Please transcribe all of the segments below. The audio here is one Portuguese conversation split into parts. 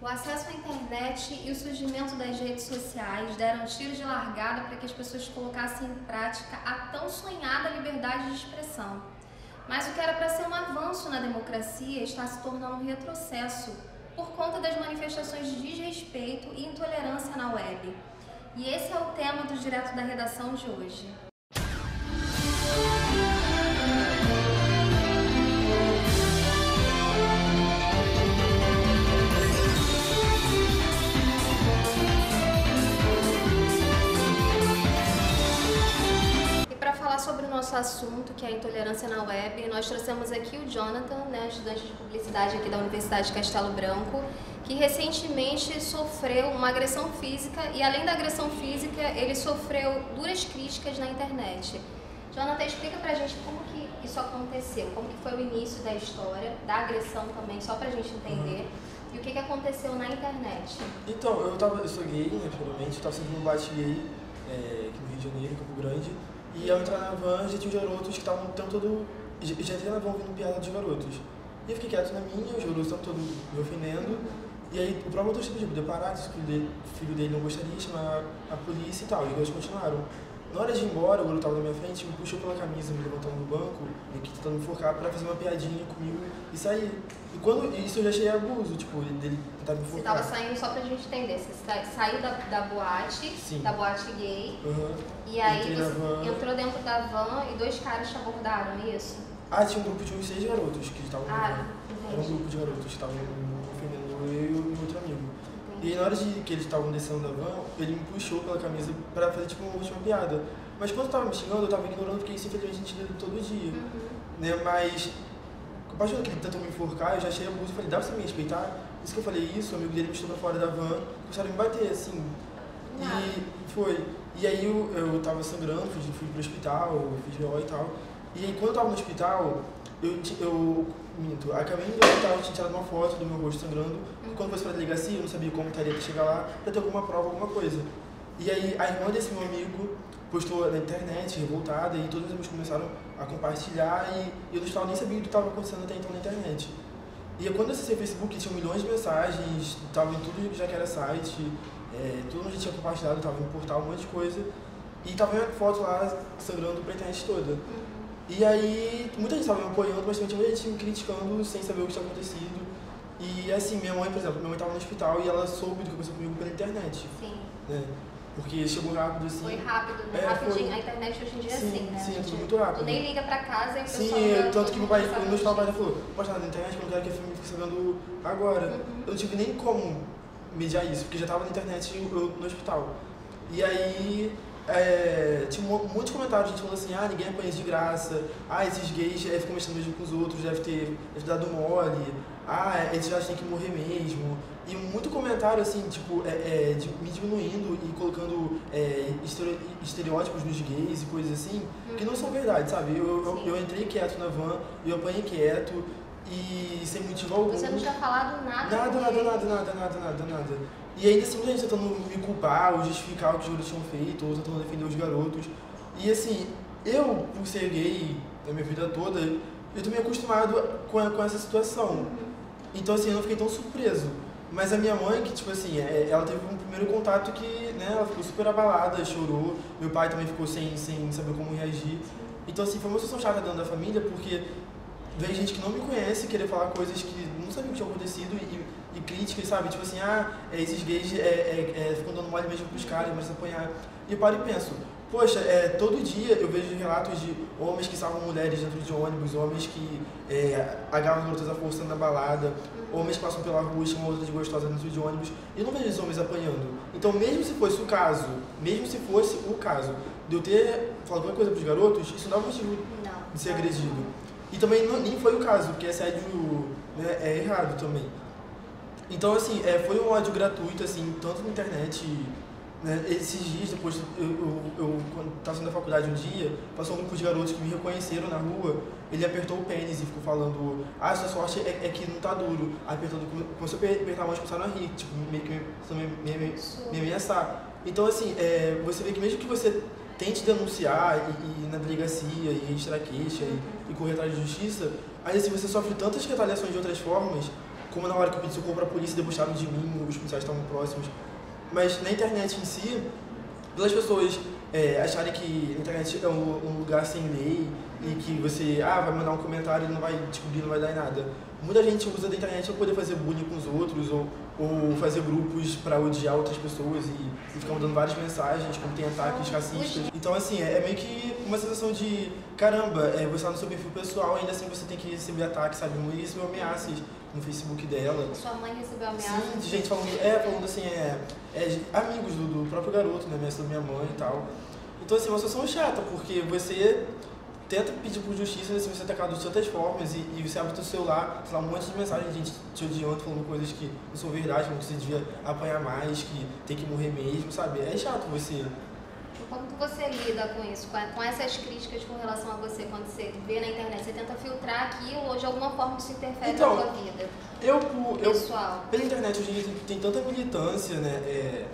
O acesso à internet e o surgimento das redes sociais deram tiro de largada para que as pessoas colocassem em prática a tão sonhada liberdade de expressão. Mas o que era para ser um avanço na democracia está se tornando um retrocesso por conta das manifestações de desrespeito e intolerância na web. E esse é o tema do Direto da Redação de hoje. Sobre o nosso assunto, que é a intolerância na web, nós trouxemos aqui o Jonathan, estudante de publicidade aqui da Universidade de Castelo Branco, que recentemente sofreu uma agressão física e, além da agressão física, ele sofreu duras críticas na internet. Jonathan, explica pra gente como que isso aconteceu, como que foi o início da história, da agressão também, só pra gente entender, e o que aconteceu na internet. Então, eu sou gay, né, primeiramente, eu estava sendo um boate gay aqui no Rio de Janeiro, em Campo Grande. E ao entrar na van, já tinha os garotos que estavam o tempo todo... Já entrei na van ouvindo piada dos garotos. E eu fiquei quieto na minha, os garotos estavam todos me ofendendo. E aí o próprio motorista pediu poder parar, disse que o filho dele não gostaria, chamar a polícia e tal. E eles continuaram. Na hora de ir embora, o garoto estava na minha frente, me puxou pela camisa, me levantando do banco, e aqui tentando me enforcar pra fazer uma piadinha comigo e sair. E quando isso eu já achei abuso, tipo, dele tentar me enforcar. Você estava saindo, só pra gente entender, você saiu da boate, Sim. Da boate gay, e aí você entrou dentro da van e dois caras te abordaram, isso? Tinha um grupo de uns 6 garotos que estavam na van. Era um grupo de garotos que estavam ofendendo eu e o outro amigo. E na hora que eles estavam descendo da van, ele me puxou pela camisa pra fazer tipo uma última piada. Mas quando eu tava me xingando, eu tava ignorando, porque isso infelizmente a gente lê todo dia. Né? Mas, a partir do que ele tentou me enforcar, eu já achei abuso e falei, dá pra você me respeitar? Isso que eu falei isso, o amigo dele me chutou pra fora da van, começaram a me bater, assim. E foi. E aí eu tava sangrando, fui pro hospital, fiz BO e tal. E aí quando eu tava no hospital, acabei indo no hospital, tinha tirado uma foto do meu rosto sangrando. Quando fosse pra delegacia, eu não sabia como estaria pra chegar lá, pra ter alguma prova, alguma coisa. E aí a irmã desse meu amigo postou na internet, revoltada, e todos os amigos começaram a compartilhar, e eu não estava nem sabendo o que estava acontecendo até então na internet. E aí, quando eu acessei o Facebook, tinha milhões de mensagens, estava em tudo já que era site, tudo onde tinha compartilhado, estava no portal, um monte de coisa. E tava minha foto lá sangrando pra internet toda. E aí, muita gente estava me apoiando, mas também tinha muita gente me criticando sem saber o que tinha acontecido. E assim, minha mãe, por exemplo, minha mãe estava no hospital e ela soube do que aconteceu comigo pela internet. Sim. Né? Porque chegou rápido, assim. Foi rápido, né? Rapidinho. A internet hoje em dia é assim, né? Sim, é tudo muito rápido. Tu nem liga pra casa e o pessoal... Sim, tanto que meu pai, no hospital, meu pai falou, posta nada na internet, eu não quero que a filme fique sabendo agora. Eu não tive nem como mediar isso, porque já estava na internet eu no hospital. E aí, tinha muitos comentários, a gente falou assim, ninguém apanha de graça, esses gays ficam mexendo mesmo com os outros, deve ter dado mole, eles já têm que morrer mesmo. E muito comentário, assim, tipo, me diminuindo e colocando estereótipos nos gays e coisas assim, que não são verdade, sabe? Eu entrei quieto na van, eu apanhei quieto e sem motivo algum. Você não tinha falado nada? Nada. E ainda assim, muita gente tentando me culpar ou justificar o que os garotos tinham feito, ou tentando defender os garotos. E assim, eu, por ser gay a minha vida toda, eu tô meio acostumado com essa situação. Então assim, eu não fiquei tão surpreso. Mas a minha mãe, que tipo assim, ela teve um primeiro contato que, né, ela ficou super abalada, chorou. Meu pai também ficou sem saber como reagir. Então assim, foi uma situação chata dentro da família, porque veio gente que não me conhece querer falar coisas que não sabia o que tinha acontecido e críticas, sabe? Tipo assim, esses gays ficam dando mole mesmo pros caras, mas apanhar. E eu paro e penso, poxa, todo dia eu vejo relatos de homens que salvam mulheres dentro de ônibus, homens que agarram garotas à força na balada, homens que passam pela rua e chamam outras de gostosa dentro de ônibus, e eu não vejo esses homens apanhando. Então, mesmo se fosse o caso de eu ter falado alguma coisa pros garotos, isso não é motivo de ser agredido. E também nem foi o caso, porque assédio, né, é errado também. Então, assim, foi um ódio gratuito, assim, tanto na internet, né, esses dias, depois, quando estava saindo da faculdade um dia, passou um grupo de garotos que me reconheceram na rua, ele apertou o pênis e ficou falando, sua sorte é que não tá duro. Aí começou a apertar a mão e começaram a rir, tipo, meio que me ameaçar. Então, assim, você vê que mesmo que você tente denunciar e ir na delegacia e registrar queixa e correr atrás de justiça, aí assim, você sofre tantas retaliações de outras formas como na hora que eu pedi socorro pra polícia, debocharam de mim, os policiais estavam próximos. Mas na internet em si, pelas pessoas acharem que a internet é um lugar sem lei e que você vai mandar um comentário e não vai descobrir, não vai dar em nada. Muita gente usa da internet para poder fazer bullying com os outros ou fazer grupos para odiar outras pessoas e ficar mandando várias mensagens, como tem ataques racistas. Então, assim, é meio que uma sensação de, caramba, você tá no seu perfil pessoal, ainda assim você tem que receber ataques, sabe? Mulher recebeu ameaças no Facebook dela. Sua mãe recebeu ameaças? Sim, de gente falando assim, amigos do próprio garoto, né? Ameaçando minha mãe e tal. Então, assim, é uma situação chata, porque você tenta pedir por justiça, assim, você é atacado de tantas formas e você abre o seu celular, sei lá, um monte de mensagens de gente te odiando, falando coisas que não são verdade, que você devia apanhar mais, que tem que morrer mesmo, sabe? É chato você. Como que você lida com isso, com essas críticas com relação a você, quando você vê na internet? Você tenta filtrar aquilo ou de alguma forma isso interfere na sua vida? Pessoal. Pela internet hoje em dia tem tanta militância, né?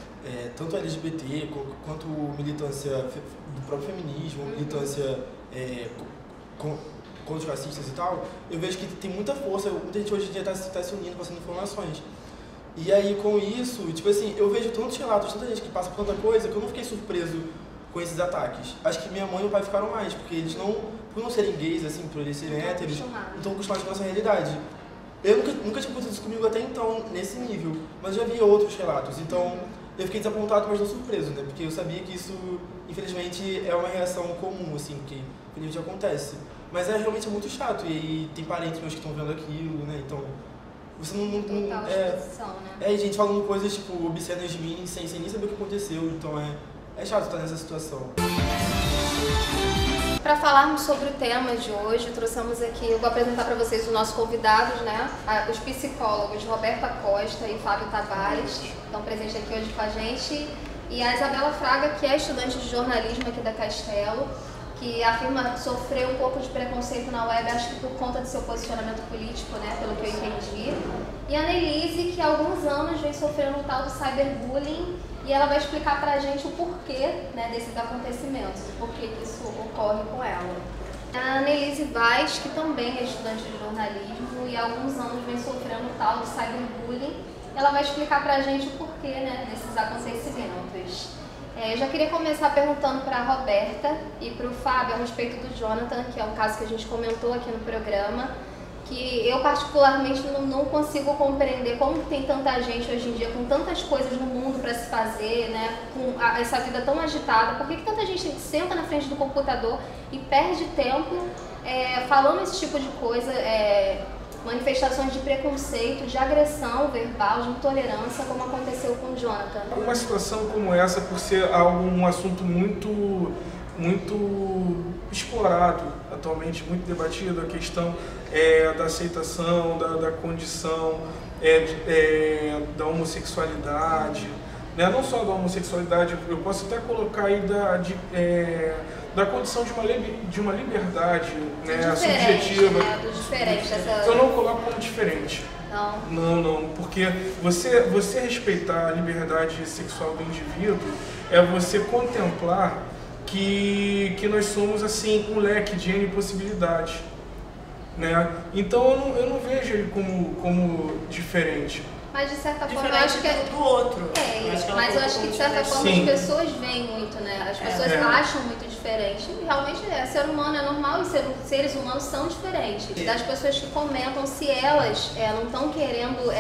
Tanto LGBT quanto militância do próprio feminismo, militância contra os racistas e tal. Eu vejo que tem muita força, muita gente hoje em dia está se unindo, passando informações. E aí com isso, tipo assim, eu vejo tantos relatos, tanta gente que passa por tanta coisa que eu não fiquei surpreso com esses ataques. Acho que minha mãe e meu pai ficaram mais, porque eles por não serem gays, assim, por eles serem héteros, não estão acostumados com a nossa realidade. Eu nunca tinha acontecido isso comigo até então, nesse nível, mas já vi outros relatos, então eu fiquei desapontado, mas não surpreso, né? Porque eu sabia que isso, infelizmente, é uma reação comum, assim, que infelizmente acontece. Mas realmente muito chato, e aí tem parentes meus que estão vendo aquilo, né? Então, você não né? Gente falando coisas, tipo, obscenas de mim, sem nem saber o que aconteceu, então é chato estar nessa situação. Para falarmos sobre o tema de hoje, trouxemos aqui, eu vou apresentar para vocês os nossos convidados, né? Os psicólogos Roberta Costa e Fábio Tavares, estão presentes aqui hoje com a gente, e a Isabela Fraga, que é estudante de jornalismo aqui da Castelo, que afirma sofrer um pouco de preconceito na web, acho que por conta do seu posicionamento político, né, pelo que eu entendi. E a Neilise, que há alguns anos vem sofrendo um tal de cyberbullying, e ela vai explicar pra gente o porquê, né, desses acontecimentos, o porquê que isso ocorre com ela. A Neilise Vaz, que também é estudante de jornalismo e há alguns anos vem sofrendo um tal de cyberbullying, ela vai explicar pra gente o porquê, né, desses acontecimentos. Eu já queria começar perguntando para a Roberta e para o Fábio a respeito do Jonathan, que é um caso que a gente comentou aqui no programa, que eu particularmente não consigo compreender como tem tanta gente hoje em dia com tantas coisas no mundo para se fazer, né, com essa vida tão agitada. Por que tanta gente senta na frente do computador e perde tempo falando esse tipo de coisa, manifestações de preconceito, de agressão verbal, de intolerância, como aconteceu com o Jonathan? Uma situação como essa, por ser um assunto muito explorado atualmente, muito debatido, a questão da aceitação, da condição da homossexualidade, né? Não só da homossexualidade, eu posso até colocar aí da condição de uma liberdade, né, subjetiva. Né, do diferente, eu não coloco como diferente. Não, porque você respeitar a liberdade sexual do indivíduo é você contemplar que nós somos assim um leque de N possibilidades, né? Então eu não vejo ele como diferente. Mas de certa forma eu acho que é do outro. Mas eu acho que de certa forma as pessoas veem muito, né? As pessoas acham muito diferente. E realmente ser humano é normal e seres humanos são diferentes. Das pessoas que comentam, se elas não estão querendo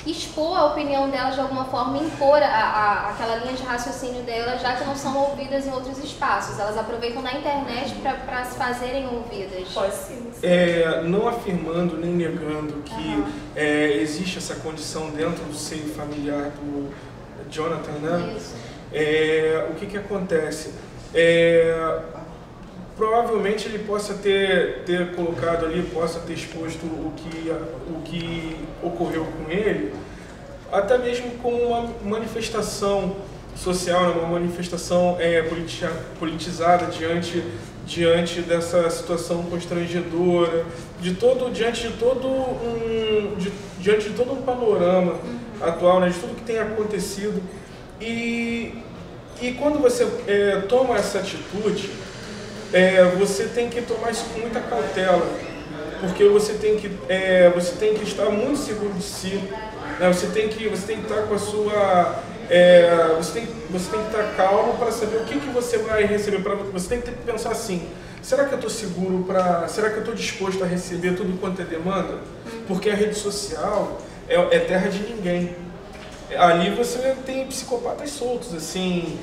expor a opinião delas de alguma forma, impor aquela linha de raciocínio delas, já que não são ouvidas em outros espaços. Elas aproveitam da internet para se fazerem ouvidas. Pode sim. Não afirmando nem negando que existe essa condição dentro do seio familiar do Jonathan, né? Isso. O que acontece? Provavelmente ele possa ter colocado ali, possa ter exposto o que ocorreu com ele, até mesmo como uma manifestação social, uma manifestação politizada diante dessa situação constrangedora, diante de todo um panorama atual, né, de tudo que tem acontecido. E quando você toma essa atitude, você tem que tomar isso com muita cautela, porque você tem que estar muito seguro de si, né? Você tem que estar com a sua... você tem que estar calmo para saber o que você vai receber. Você tem que pensar assim, será que eu estou seguro será que eu estou disposto a receber tudo quanto é demanda? Porque a rede social é terra de ninguém. Ali você tem psicopatas soltos, assim,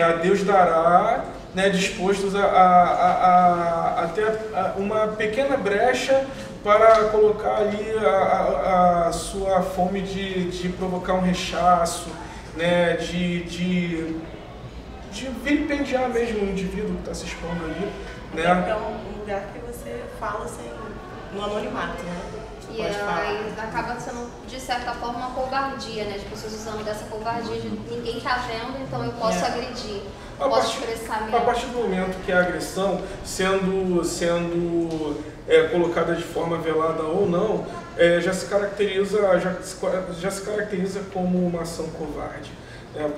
a Deus dará, né, dispostos a ter uma pequena brecha para colocar ali a sua fome de provocar um rechaço, né, de vilipendiar mesmo o indivíduo que está se expondo ali, né? É um lugar que você fala no anonimato, né? E aí acaba sendo, de certa forma, uma covardia, né? As pessoas usando dessa covardia de ninguém tá vendo, então eu posso agredir, posso expressar mesmo. A partir do momento que a agressão, sendo colocada de forma velada ou não, já se caracteriza como uma ação covarde.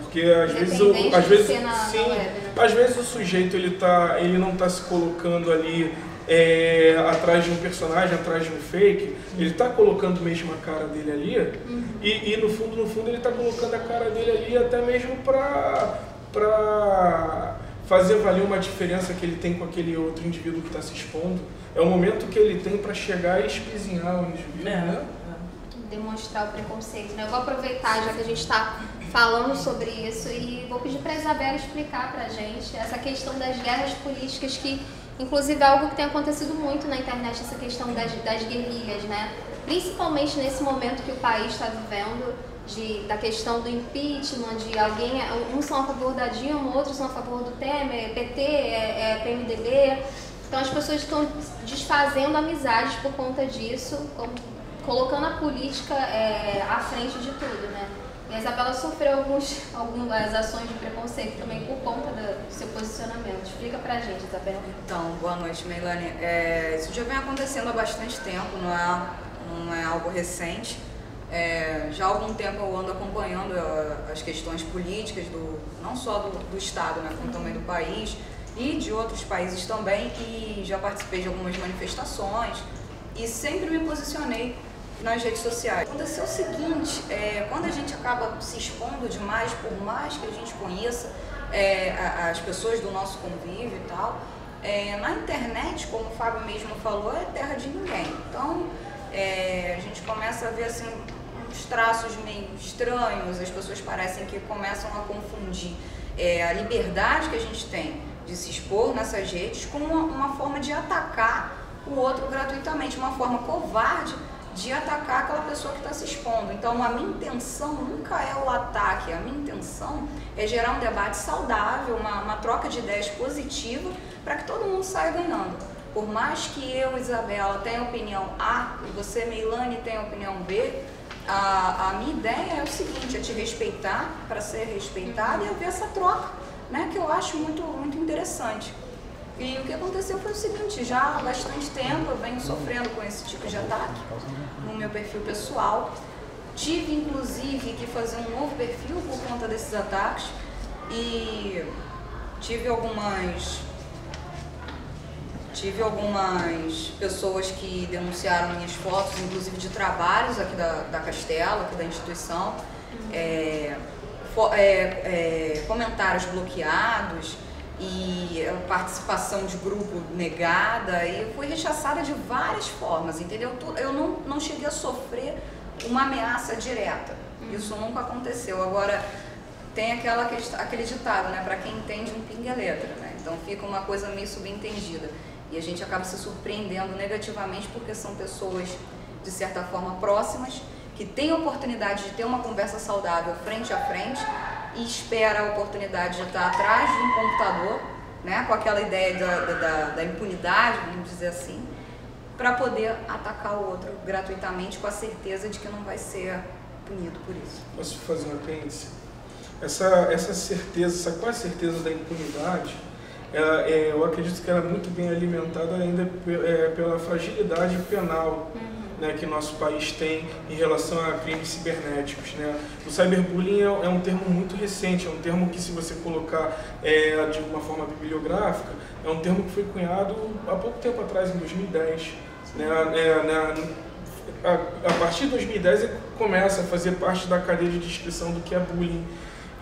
Porque às vezes o sujeito ele não está se colocando ali atrás de um personagem, atrás de um fake, ele está colocando mesmo a cara dele ali, e no fundo ele está colocando a cara dele ali até mesmo para fazer valer uma diferença que ele tem com aquele outro indivíduo que está se expondo. É o momento que ele tem para chegar e espizinhar o indivíduo, né? Demonstrar o preconceito, né? Eu vou aproveitar, já que a gente está falando sobre isso, e vou pedir para a Isabela explicar para a gente essa questão das guerras políticas, que inclusive é algo que tem acontecido muito na internet, essa questão das guerrilhas, né? Principalmente nesse momento que o país está vivendo, da questão do impeachment, de alguém, uns são a favor da Dilma, outros são a favor do Temer, PT, PMDB. Então as pessoas estão desfazendo amizades por conta disso, colocando a política à frente de tudo, né? E a Isabela sofreu algumas ações de preconceito também por conta do seu posicionamento. Explica pra gente, Isabela. Então, boa noite, Meilane. Isso já vem acontecendo há bastante tempo, não é algo recente. Já há algum tempo eu ando acompanhando as questões políticas, não só do Estado, né, como também do país e de outros países também, e já participei de algumas manifestações e sempre me posicionei nas redes sociais. Aconteceu o seguinte, quando a gente acaba se expondo demais, por mais que a gente conheça as pessoas do nosso convívio e tal, na internet, como o Fábio mesmo falou, é terra de ninguém. Então, a gente começa a ver assim, uns traços meio estranhos, as pessoas parecem que começam a confundir a liberdade que a gente tem de se expor nessas redes com uma forma de atacar o outro gratuitamente, uma forma covarde de atacar aquela pessoa que está se expondo. Então, a minha intenção nunca é o ataque, a minha intenção é gerar um debate saudável, uma troca de ideias positiva, para que todo mundo saia ganhando. Por mais que eu, Isabela, tenha opinião A e você, Meilane, tenha opinião B, a minha ideia é o seguinte, é te respeitar para ser respeitada e haver essa troca, né, que eu acho muito, muito interessante. E o que aconteceu foi o seguinte, já há bastante tempo eu venho sofrendo com esse tipo de ataque no meu perfil pessoal. Tive, inclusive, que fazer um novo perfil por conta desses ataques e tive algumas pessoas que denunciaram minhas fotos, inclusive de trabalhos aqui da Castelo, aqui da instituição, comentários bloqueados e participação de grupo negada, e eu fui rechaçada de várias formas, entendeu? Eu não cheguei a sofrer uma ameaça direta, isso nunca aconteceu. Agora, tem aquele ditado, né? Para quem entende, um pinga é letra, né? Então fica uma coisa meio subentendida. E a gente acaba se surpreendendo negativamente porque são pessoas, de certa forma, próximas, que têm a oportunidade de ter uma conversa saudável frente a frente e espera a oportunidade de estar atrás de um computador, né, com aquela ideia da impunidade, vamos dizer assim, para poder atacar o outro gratuitamente com a certeza de que não vai ser punido por isso. Posso fazer um apêndice? Essa certeza, essa quase certeza da impunidade, eu acredito que ela é muito bem alimentada ainda pela fragilidade penal, né, que nosso país tem em relação a crimes cibernéticos, né? O cyberbullying é um termo muito recente, é um termo que, se você colocar de uma forma bibliográfica, é um termo que foi cunhado há pouco tempo atrás, em 2010. A partir de 2010 ele começa a fazer parte da cadeia de descrição do que é bullying.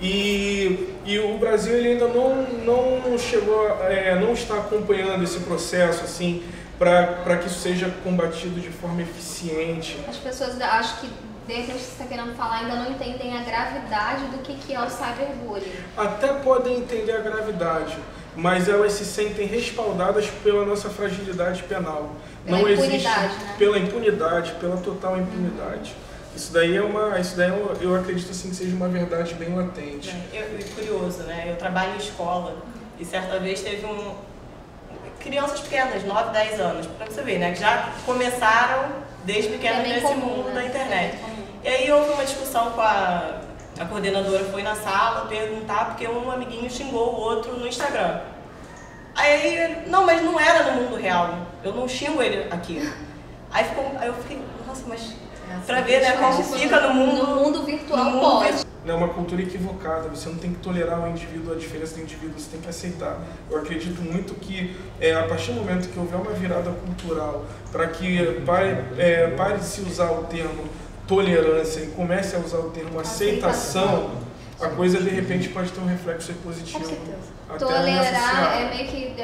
E o Brasil ele ainda não chegou, não está acompanhando esse processo assim, para que isso seja combatido de forma eficiente. As pessoas, acho que de repente você está querendo falar, ainda não entendem a gravidade do que é o cyberbullying. Até podem entender a gravidade, mas elas se sentem respaldadas pela nossa fragilidade penal. Pela não impunidade, existe né? pela impunidade, pela total impunidade. Isso daí eu acredito assim que seja uma verdade bem latente. Curioso, né? Eu trabalho em escola e certa vez teve crianças pequenas, 9, 10 anos, para você ver, né? Que já começaram desde pequenas nesse mundo da internet. E aí houve uma discussão com a coordenadora, foi na sala perguntar porque um amiguinho xingou o outro no Instagram. Aí ele, não, mas não era no mundo real, eu não xingo ele aqui. Aí eu fiquei, nossa, mas pra ver, né, como fica no mundo virtual pode. É uma cultura equivocada, você não tem que tolerar o indivíduo, a diferença do indivíduo, você tem que aceitar. Eu acredito muito que a partir do momento que houver uma virada cultural para que pare de se usar o termo tolerância e comece a usar o termo aceitação, a coisa de repente pode ter um reflexo positivo. Tolerar é meio que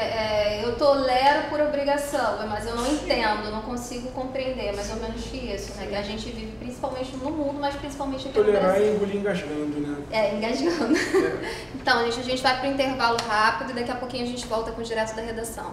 eu tolero por obrigação, mas eu não entendo, não consigo compreender, mais ou menos isso, né? Que a gente vive principalmente no mundo, mas principalmente aqui no Brasil. Tolerar é engolir engasgando, né? Engasgando. Então, a gente vai para o intervalo rápido e daqui a pouquinho a gente volta com o Direto da Redação.